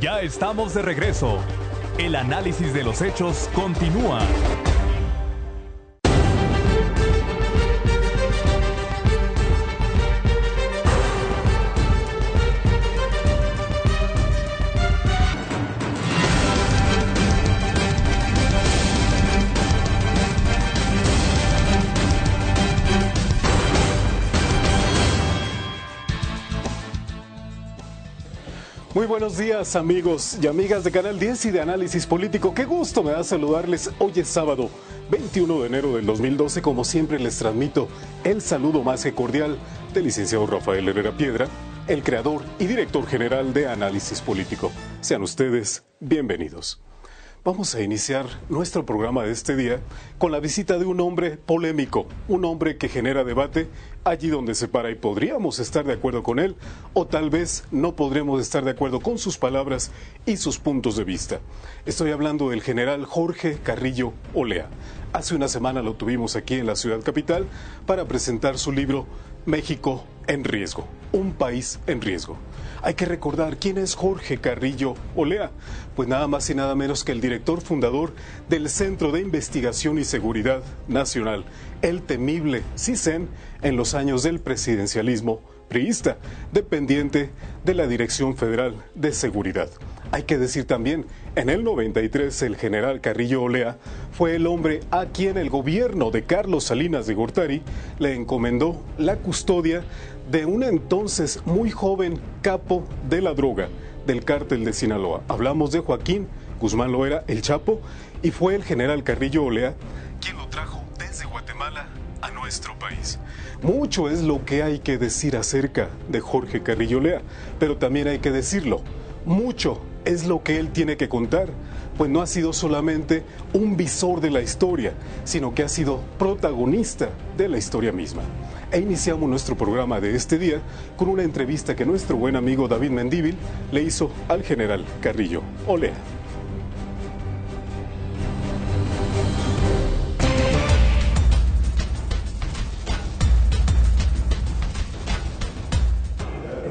Ya estamos de regreso. El análisis de los hechos continúa. Muy buenos días, amigos y amigas de Canal 10 y de Análisis Político. Qué gusto me da saludarles. Hoy es sábado, 21 de enero del 2012. Como siempre les transmito el saludo más que cordial del licenciado Rafael Herrera Piedra, el creador y director general de Análisis Político. Sean ustedes bienvenidos. Vamos a iniciar nuestro programa de este día con la visita de un hombre polémico, un hombre que genera debate allí donde se para, y podríamos estar de acuerdo con él o tal vez no podremos estar de acuerdo con sus palabras y sus puntos de vista. Estoy hablando del general Jorge Carrillo Olea. Hace una semana lo tuvimos aquí en la ciudad capital para presentar su libro México en riesgo, un país en riesgo. Hay que recordar quién es Jorge Carrillo Olea, pues nada más y nada menos que el director fundador del Centro de Investigación y Seguridad Nacional, el temible CISEN, en los años del presidencialismo priista, dependiente de la Dirección Federal de Seguridad. Hay que decir también, en el 93 el general Carrillo Olea fue el hombre a quien el gobierno de Carlos Salinas de Gortari le encomendó la custodia de un entonces muy joven capo de la droga del cártel de Sinaloa. Hablamos de Joaquín Guzmán Loera, el Chapo, y fue el general Carrillo Olea quien lo trajo desde Guatemala a nuestro país. Mucho es lo que hay que decir acerca de Jorge Carrillo Olea, pero también hay que decirlo, mucho es lo que él tiene que contar, pues no ha sido solamente un visor de la historia, sino que ha sido protagonista de la historia misma. E iniciamos nuestro programa de este día con una entrevista que nuestro buen amigo David Mendívil le hizo al general Carrillo Olea.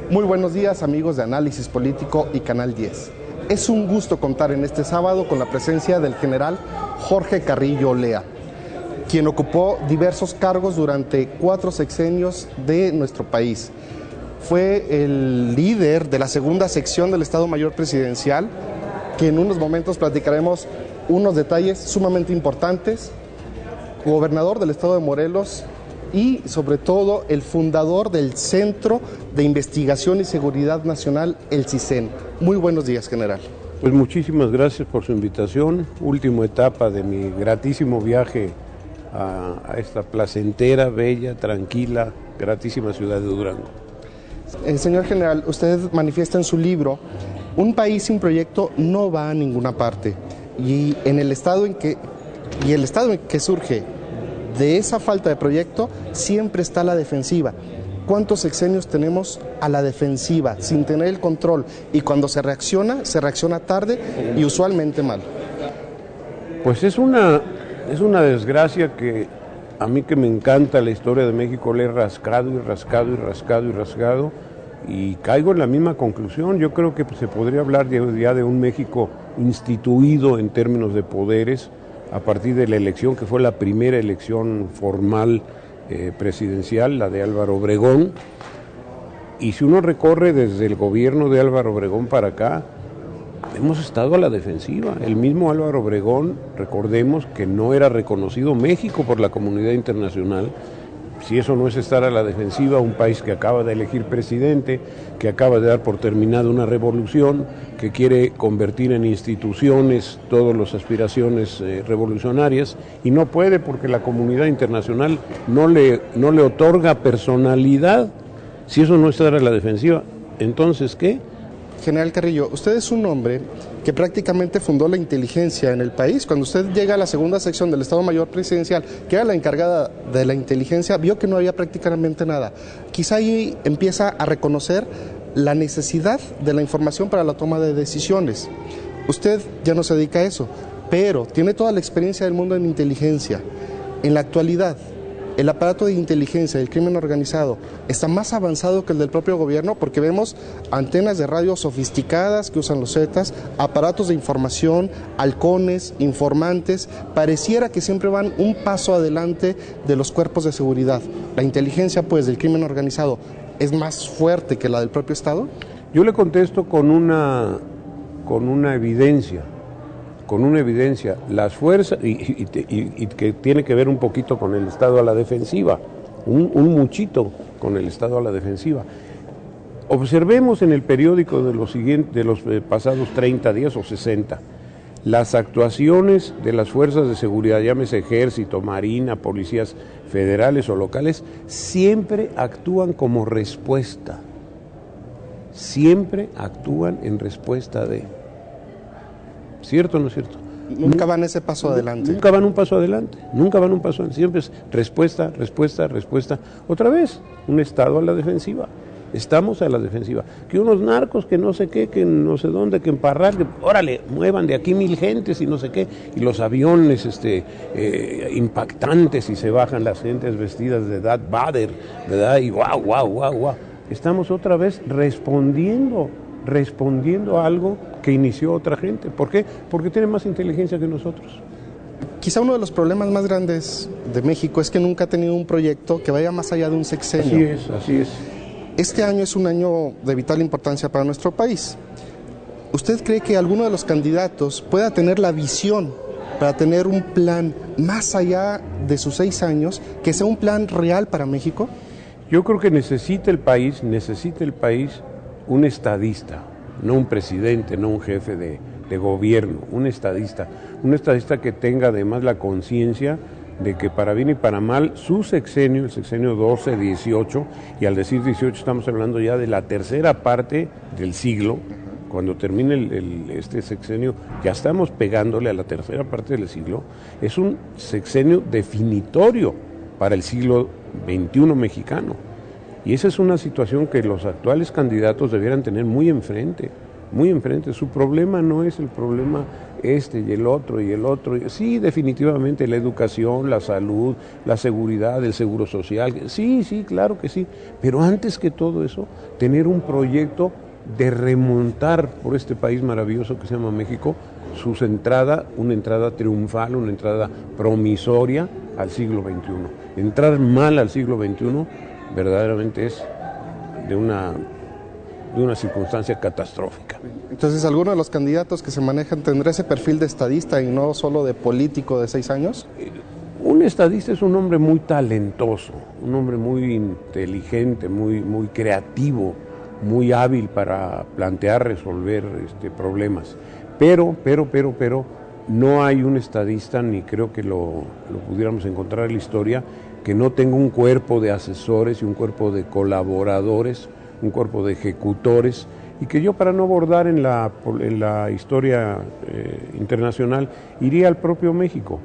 Muy buenos días, amigos de Análisis Político y Canal 10. Es un gusto contar en este sábado con la presencia del general Jorge Carrillo Olea, quien ocupó diversos cargos durante 4 sexenios de nuestro país. Fue el líder de la segunda sección del Estado Mayor Presidencial, que en unos momentos platicaremos unos detalles sumamente importantes, gobernador del Estado de Morelos y, sobre todo, el fundador del Centro de Investigación y Seguridad Nacional, el CISEN. Muy buenos días, general. Pues muchísimas gracias por su invitación. Última etapa de mi gratísimo viaje a esta placentera, bella, tranquila, gratísima ciudad de Durango. Señor general, usted manifiesta en su libro, un país sin proyecto no va a ninguna parte. Y el estado en que surge de esa falta de proyecto siempre está la defensiva. ¿Cuántos sexenios tenemos a la defensiva, sin tener el control? Y cuando se reacciona tarde y usualmente mal. Pues es una desgracia que a mí, que me encanta la historia de México, le he rascado y rascado y rascado y rascado y caigo en la misma conclusión. Yo creo que se podría hablar ya de un México instituido en términos de poderes a partir de la elección, que fue la primera elección formal presidencial, la de Álvaro Obregón. Y si uno recorre desde el gobierno de Álvaro Obregón para acá, hemos estado a la defensiva. El mismo Álvaro Obregón, recordemos que no era reconocido México por la comunidad internacional. Si eso no es estar a la defensiva, un país que acaba de elegir presidente, que acaba de dar por terminada una revolución, que quiere convertir en instituciones todas las aspiraciones revolucionarias, y no puede porque la comunidad internacional no le otorga personalidad. Si eso no es estar a la defensiva, ¿entonces qué? General Carrillo, usted es un hombre que prácticamente fundó la inteligencia en el país. Cuando usted llega a la segunda sección del Estado Mayor Presidencial, que era la encargada de la inteligencia, vio que no había prácticamente nada. Quizá ahí empieza a reconocer la necesidad de la información para la toma de decisiones. Usted ya no se dedica a eso, pero tiene toda la experiencia del mundo en inteligencia. En la actualidad, el aparato de inteligencia del crimen organizado está más avanzado que el del propio gobierno, porque vemos antenas de radio sofisticadas que usan los Zetas, aparatos de información, halcones, informantes, pareciera que siempre van un paso adelante de los cuerpos de seguridad. ¿La inteligencia, pues, del crimen organizado es más fuerte que la del propio Estado? Yo le contesto con una evidencia. Las fuerzas, y que tiene que ver un poquito con el Estado a la defensiva, un muchito con el Estado a la defensiva. Observemos en el periódico de los pasados 30 días o 60, las actuaciones de las fuerzas de seguridad, llámese Ejército, Marina, policías federales o locales, siempre actúan como respuesta. Siempre actúan en respuesta de... ¿Cierto o no es cierto? Nunca van ese paso adelante. Nunca van un paso adelante, siempre es respuesta. Otra vez, un Estado a la defensiva. Estamos a la defensiva. Que unos narcos, que no sé qué, que no sé dónde, que en Parral, que órale, muevan de aquí 1000 gentes y no sé qué, y los aviones impactantes y se bajan las gentes vestidas de Darth Vader, ¿verdad? Y guau. Estamos otra vez respondiendo a algo que inició otra gente. ¿Por qué? Porque tiene más inteligencia que nosotros. Quizá uno de los problemas más grandes de México es que nunca ha tenido un proyecto que vaya más allá de un sexenio. Así es. Este año es un año de vital importancia para nuestro país. ¿Usted cree que alguno de los candidatos pueda tener la visión para tener un plan más allá de sus 6 años, que sea un plan real para México? Yo creo que necesita el país un estadista, no un presidente, no un jefe de gobierno, un estadista que tenga además la conciencia de que para bien y para mal su sexenio, el sexenio 12-18, y al decir 18 estamos hablando ya de la tercera parte del siglo. Cuando termine este sexenio, ya estamos pegándole a la tercera parte del siglo. Es un sexenio definitorio para el siglo XXI mexicano. Y esa es una situación que los actuales candidatos debieran tener muy enfrente. Su problema no es el problema y el otro. Sí, definitivamente la educación, la salud, la seguridad, el seguro social. Sí, claro que sí. Pero antes que todo eso, tener un proyecto de remontar por este país maravilloso que se llama México, una entrada triunfal, una entrada promisoria al siglo XXI. Entrar mal al siglo XXI verdaderamente es de una circunstancia catastrófica. Entonces, ¿alguno de los candidatos que se manejan tendrá ese perfil de estadista y no solo de político de 6 años? Un estadista es un hombre muy talentoso, un hombre muy inteligente, muy creativo, muy hábil para plantear, resolver problemas. Pero no hay un estadista, ni creo que lo pudiéramos encontrar en la historia, que no tenga un cuerpo de asesores y un cuerpo de colaboradores, un cuerpo de ejecutores, y que yo, para no abordar en la historia internacional, iría al propio México.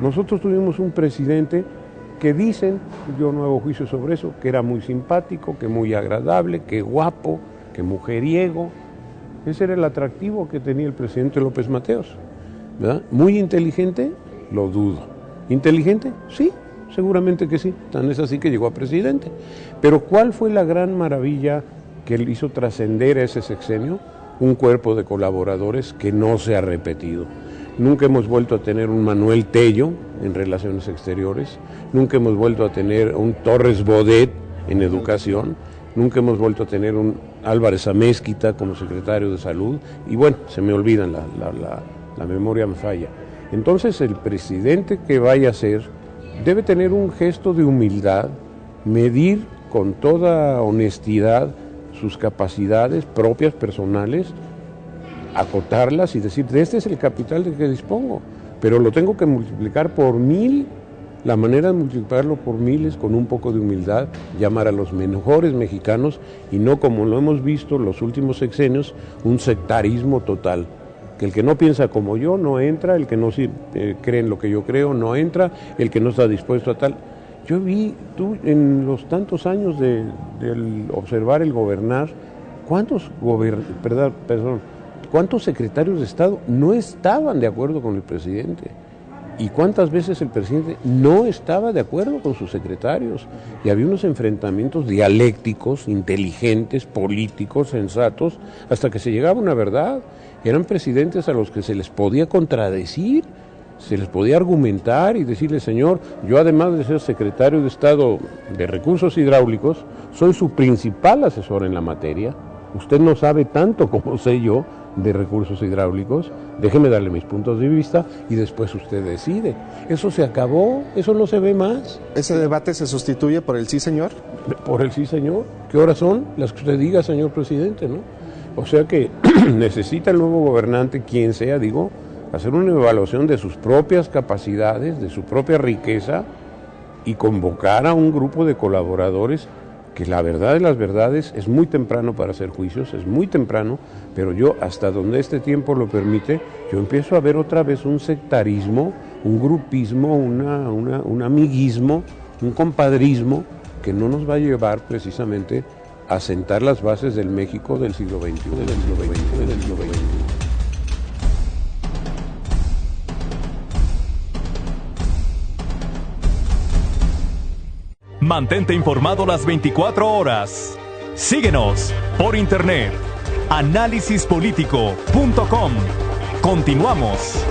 Nosotros tuvimos un presidente que dicen, yo no hago juicio sobre eso, que era muy simpático, que muy agradable, que guapo, que mujeriego. Ese era el atractivo que tenía el presidente López Mateos, ¿verdad? Muy inteligente, lo dudo. ¿Inteligente? Sí, seguramente que sí. Tan es así que llegó a presidente. Pero ¿cuál fue la gran maravilla que le hizo trascender a ese sexenio? Un cuerpo de colaboradores que no se ha repetido. Nunca hemos vuelto a tener un Manuel Tello en Relaciones Exteriores, nunca hemos vuelto a tener un Torres Bodet en Educación, nunca hemos vuelto a tener un Álvarez Amézquita como secretario de Salud, y bueno, se me olvidan, la memoria me falla. Entonces, el presidente que vaya a ser debe tener un gesto de humildad, medir con toda honestidad sus capacidades propias, personales, acotarlas y decir, este es el capital del que dispongo, pero lo tengo que multiplicar por 1000. La manera de multiplicarlo por 1000 es con un poco de humildad, llamar a los mejores mexicanos y no, como lo hemos visto en los últimos sexenios, un sectarismo total. Que el que no piensa como yo no entra, el que no cree en lo que yo creo no entra, el que no está dispuesto a tal. Yo vi, en los tantos años de observar el gobernar, ¿cuántos secretarios de Estado no estaban de acuerdo con el presidente? ¿Y cuántas veces el presidente no estaba de acuerdo con sus secretarios? Y había unos enfrentamientos dialécticos, inteligentes, políticos, sensatos, hasta que se llegaba a una verdad. Eran presidentes a los que se les podía contradecir, se les podía argumentar y decirle, señor, yo además de ser secretario de Estado de Recursos Hidráulicos, soy su principal asesor en la materia. Usted no sabe tanto como sé yo de recursos hidráulicos, déjeme darle mis puntos de vista y después usted decide. Eso se acabó, eso no se ve más. ¿Ese debate se sustituye por el sí, señor? Por el sí, señor. ¿Qué horas son? Las que usted diga, señor presidente, ¿no? O sea que necesita el nuevo gobernante, quien sea, digo, hacer una evaluación de sus propias capacidades, de su propia riqueza y convocar a un grupo de colaboradores que la verdad de las verdades es muy temprano para hacer juicios, es muy temprano, pero yo hasta donde este tiempo lo permite, yo empiezo a ver otra vez un sectarismo, un grupismo, un amiguismo, un compadrismo que no nos va a llevar precisamente a sentar las bases del México del siglo XXI, del siglo XX. Mantente informado las 24 horas. Síguenos por internet. Análisispolitico.com. Continuamos.